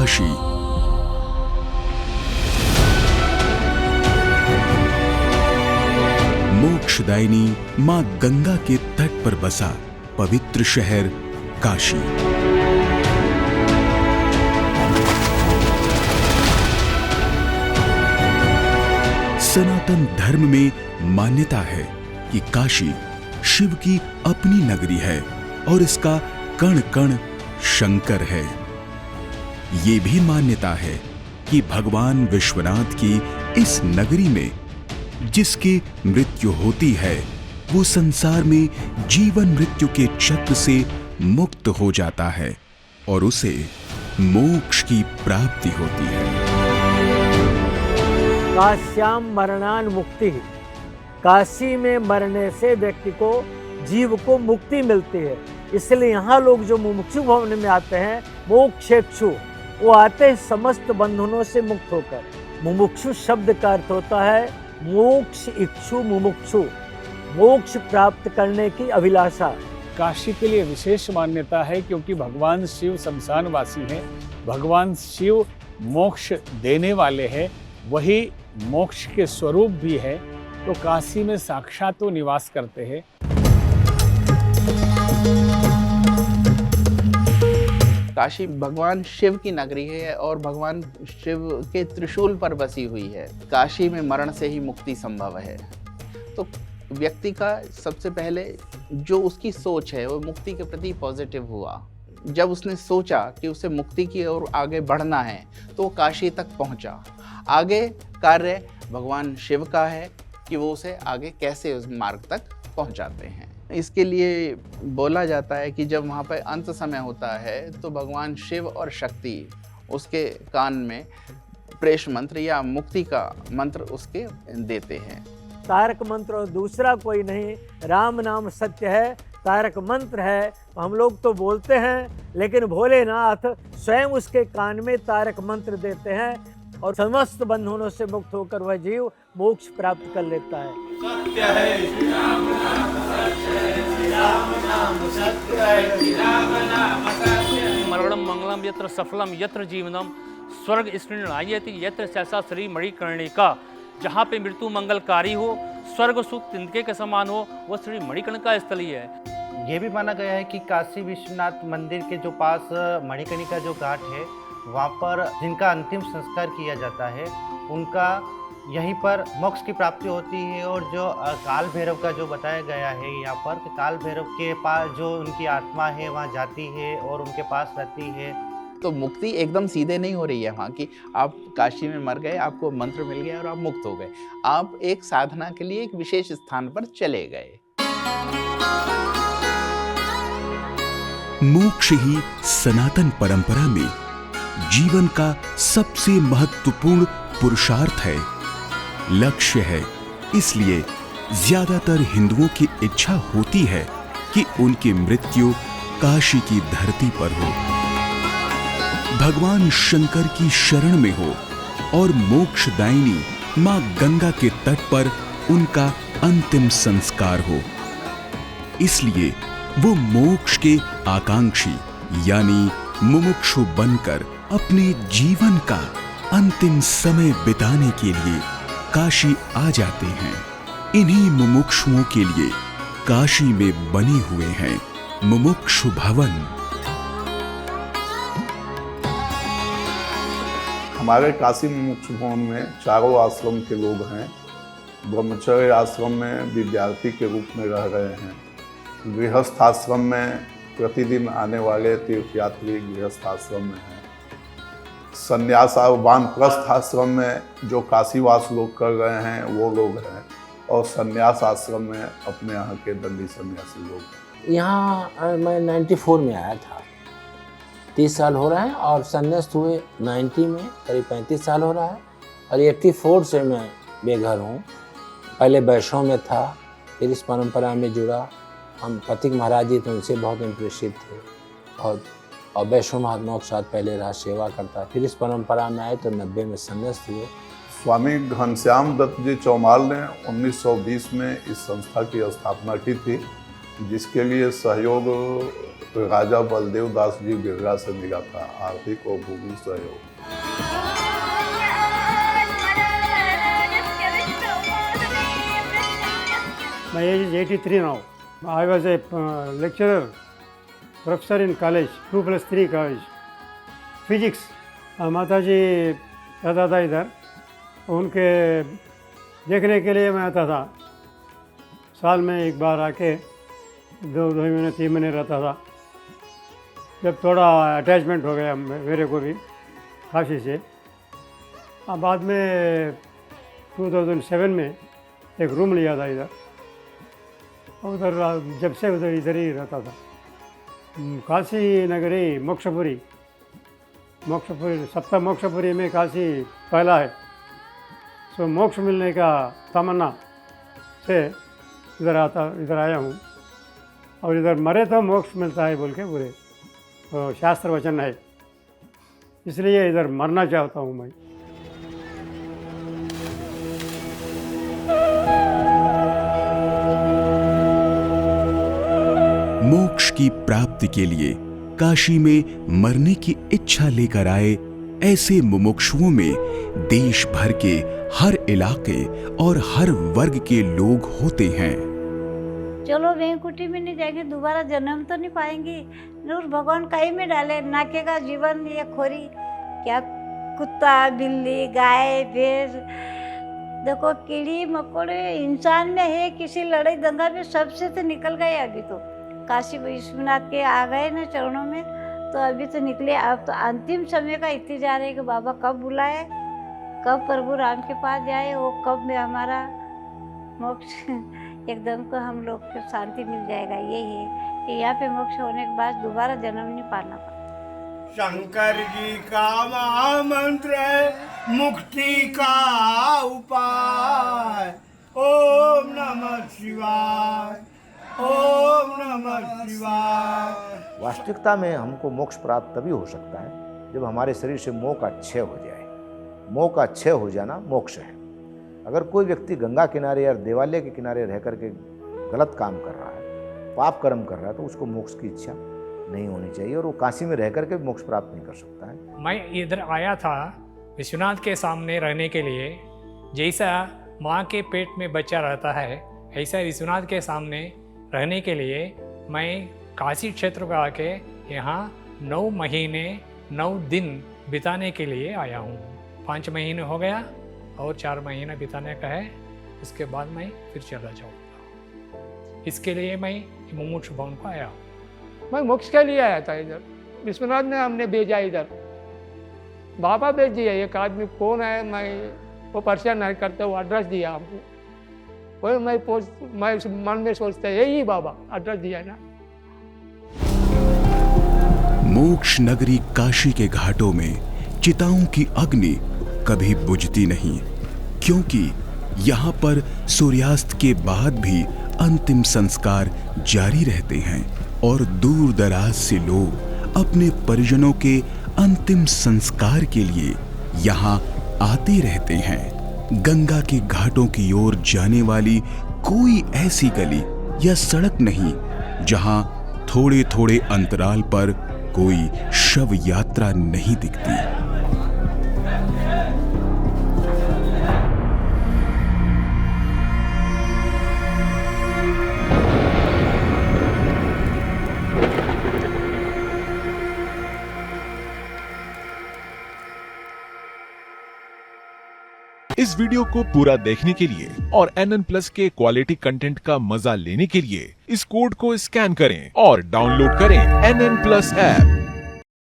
काशी। मोक्षदायिनी मां गंगा के तट पर बसा पवित्र शहर काशी। सनातन धर्म में मान्यता है कि काशी शिव की अपनी नगरी है और इसका कण कण शंकर है। ये भी मान्यता है कि भगवान विश्वनाथ की इस नगरी में जिसकी मृत्यु होती है वो संसार में जीवन मृत्यु के चक्र से मुक्त हो जाता है और उसे मोक्ष की प्राप्ति होती है। काश्याम मरणान मुक्ति, काशी में मरने से व्यक्ति को जीव को मुक्ति मिलती है। इसलिए यहाँ लोग जो मुमुक्षु भवन में आते हैं, मोक्षेक्षु, वो आते हैं समस्त बंधनों से मुक्त होकर। मुमुक्षु शब्द का अर्थ होता है मोक्ष इच्छु मुमुक्षु, मोक्ष प्राप्त करने की अभिलाषा। काशी के लिए विशेष मान्यता है क्योंकि भगवान शिव शमशानवासी हैं, भगवान शिव मोक्ष देने वाले हैं, वही मोक्ष के स्वरूप भी है। तो काशी में साक्षात वो निवास करते हैं। काशी भगवान शिव की नगरी है और भगवान शिव के त्रिशूल पर बसी हुई है। काशी में मरण से ही मुक्ति संभव है। तो व्यक्ति का सबसे पहले जो उसकी सोच है वो मुक्ति के प्रति पॉजिटिव हुआ। जब उसने सोचा कि उसे मुक्ति की ओर आगे बढ़ना है तो वो काशी तक पहुंचा। आगे कार्य भगवान शिव का है कि वो उसे आगे कैसे उस मार्ग तक पहुंचाते हैं। इसके लिए बोला जाता है कि जब वहाँ पर अंत समय होता है तो भगवान शिव और शक्ति उसके कान में प्रेष मंत्र या मुक्ति का मंत्र उसके देते हैं। तारक मंत्र और दूसरा कोई नहीं, राम नाम सत्य है, तारक मंत्र है। हम लोग तो बोलते हैं, लेकिन भोलेनाथ स्वयं उसके कान में तारक मंत्र देते हैं और समस्त बंधनों से मुक्त होकर वह जीव मोक्ष प्राप्त कर लेता है। सत्य है श्री राम नाम सत्य है, श्री राम नाम सत्य है, श्री राम नाम सत्य है। मरणं मंगलम यत्र सफलम यत्र जीवनम स्वर्ग स्मृणायति यत्र सहसा श्री मणिकर्णिका। जहाँ पे मृत्यु मंगलकारी हो, स्वर्ग सुख तिनके के समान हो, वह श्री मणिकर्णिका स्थल ही है। ये भी माना गया है कि काशी विश्वनाथ मंदिर के जो पास मणिकर्णिका जो घाट है, वहाँ पर जिनका अंतिम संस्कार किया जाता है उनका यहीं पर मोक्ष की प्राप्ति होती है। और जो काल भैरव का जो बताया गया है यहाँ पर कि काल भैरव के पास जो उनकी आत्मा है वहाँ जाती है और उनके पास रहती है। तो मुक्ति एकदम सीधे नहीं हो रही है वहाँ की। आप काशी में मर गए, आपको मंत्र मिल गया और आप मुक्त हो गए। आप एक साधना के लिए एक विशेष स्थान पर चले गए। मोक्ष ही सनातन परंपरा में जीवन का सबसे महत्वपूर्ण पुरुषार्थ है, लक्ष्य है। इसलिए ज्यादातर हिंदुओं की इच्छा होती है कि उनकी मृत्यु काशी की धरती पर हो, भगवान शंकर की शरण में हो और मोक्षदायिनी मां गंगा के तट पर उनका अंतिम संस्कार हो। इसलिए वो मोक्ष के आकांक्षी यानी मुमुक्षु बनकर अपने जीवन का अंतिम समय बिताने के लिए काशी आ जाते हैं। इन्हीं मुमुक्षुओं के लिए काशी में बने हुए हैं मुमुक्षु भवन। हमारे काशी मुमुक्षु भवन में चारों आश्रम के लोग हैं। ब्रह्मचर्य आश्रम में विद्यार्थी के रूप में रह रहे हैं। गृहस्थ आश्रम में प्रतिदिन आने वाले तीर्थयात्री गृहस्थ आश्रम में हैं। संन्यास और वानप्रस्थ आश्रम में जो काशीवास लोग कर रहे हैं वो लोग हैं और संन्यास आश्रम में अपने यहाँ के दंडी सन्यासी लोग हैं। यहाँ मैं 94 में आया था, 30 साल हो रहा है, और संन्यास्त हुए 90 में, करीब 35 साल हो रहा है, और 84 से मैं बेघर हूँ। पहले वैष्णव में था, फिर इस परंपरा में जुड़ा। हम पथिक महाराज जी थे, उनसे बहुत इम्प्रेसिव थे और वैष्णव महात्माओं के साथ पहले रहा, सेवा करता। फिर इस परंपरा में आए तो 90 में संन्यास्त हुए। स्वामी घनश्याम दत्त जी चौमाल ने 1920 में इस संस्था की स्थापना की थी, जिसके लिए सहयोग राजा बलदेव दास जी बिरला से मिला था आर्थिक और भूमि सहयोग। My age is 83 now. I was a lecturer, professor in college, 2+3 college, physics. माता जी रहता था इधर, उनके देखने के लिए मैं आता था। साल में एक बार आके 2 महीने 3 महीने रहता था। जब थोड़ा अटैचमेंट हो गया मेरे को भी काशी से, बाद में 2007 में एक रूम लिया था इधर, उधर जब से उधर इधर ही रहता था। काशी नगरी मोक्षपुरी, सप्तम मोक्षपुरी में काशी पहला है। सो मोक्ष मिलने का तमन्ना से इधर आया हूँ, और इधर मरे तो मोक्ष मिलता है बोल के पूरे शास्त्र वचन है, इसलिए इधर मरना चाहता हूँ मैं। मोक्ष की प्राप्ति के लिए काशी में मरने की इच्छा लेकर आए ऐसे मुमुक्षुओं में देश भर के हर इलाके और हर वर्ग के लोग होते हैं। चलो वैकुंठी में नहीं जाएंगे, दोबारा जन्म तो नहीं पाएंगे। नूर भगवान कहीं में डाले, नाके का जीवन ये खोरी क्या, कुत्ता बिल्ली गाय भैंस, देखो कीड़ी मकोड़े इंसान में है, किसी लड़ाई दंगा में सबसे तो निकल गए। अभी तो काशी विश्वनाथ के आ गए ना चरणों में, तो अभी तो निकले। अब तो अंतिम समय का इंतजार है कि बाबा कब बुलाए, कब प्रभु राम के पास जाए, वो कब में हमारा मोक्ष एकदम को हम लोग को शांति मिल जाएगा। यही है कि यहाँ पे मोक्ष होने के बाद दोबारा जन्म नहीं पाना पड़ता। शंकर जी का महामंत्र है मुक्ति का उपाय। ओम नमः शिवाय, ओम नमः शिवाय। वास्तविकता में हमको मोक्ष प्राप्त तभी हो सकता है जब हमारे शरीर से मोह का क्षय हो जाए। मोह का क्षय हो जाना मोक्ष है। अगर कोई व्यक्ति गंगा किनारे या देवालय के किनारे रह करके गलत काम कर रहा है, पाप कर्म कर रहा है, तो उसको मोक्ष की इच्छा नहीं होनी चाहिए, और वो काशी में रह करके मोक्ष प्राप्त नहीं कर सकता है। मैं इधर आया था विश्वनाथ के सामने रहने के लिए। जैसा माँ के पेट में बच्चा रहता है, ऐसा विश्वनाथ के सामने रहने के लिए मैं काशी क्षेत्र में आके यहाँ 9 महीने 9 दिन बिताने के लिए आया हूँ। 5 महीने हो गया और 4 महीने बिताने का है, इसके बाद मैं फिर चला जाऊँगा। इसके लिए मैं मुमुक्ष भवन को आया हूँ। मैं मोक्ष के लिए आया था इधर, विश्वनाथ ने हमने भेजा इधर, बाबा भेज दिया। एक आदमी कौन है मैं वो परेशान नहीं करते, वो एड्रेस दिया हमको, वही मैं मन में सोचता यही बाबा एड्रेस दिया ना। मोक्ष नगरी काशी के घाटों में चिताओं की अग्नि कभी बुझती नहीं, क्योंकि यहाँ पर सूर्यास्त के बाद भी अंतिम संस्कार जारी रहते हैं और दूर दराज से लोग अपने परिजनों के अंतिम संस्कार के लिए यहाँ आते रहते हैं। गंगा के घाटों की ओर जाने वाली कोई ऐसी गली या सड़क नहीं जहाँ थोड़े थोड़े अंतराल पर कोई शव यात्रा नहीं दिखती। इस वीडियो को पूरा देखने के लिए और NN+ के क्वालिटी कंटेंट का मजा लेने के लिए इस कोड को स्कैन करें और डाउनलोड करें NN+ ऐप।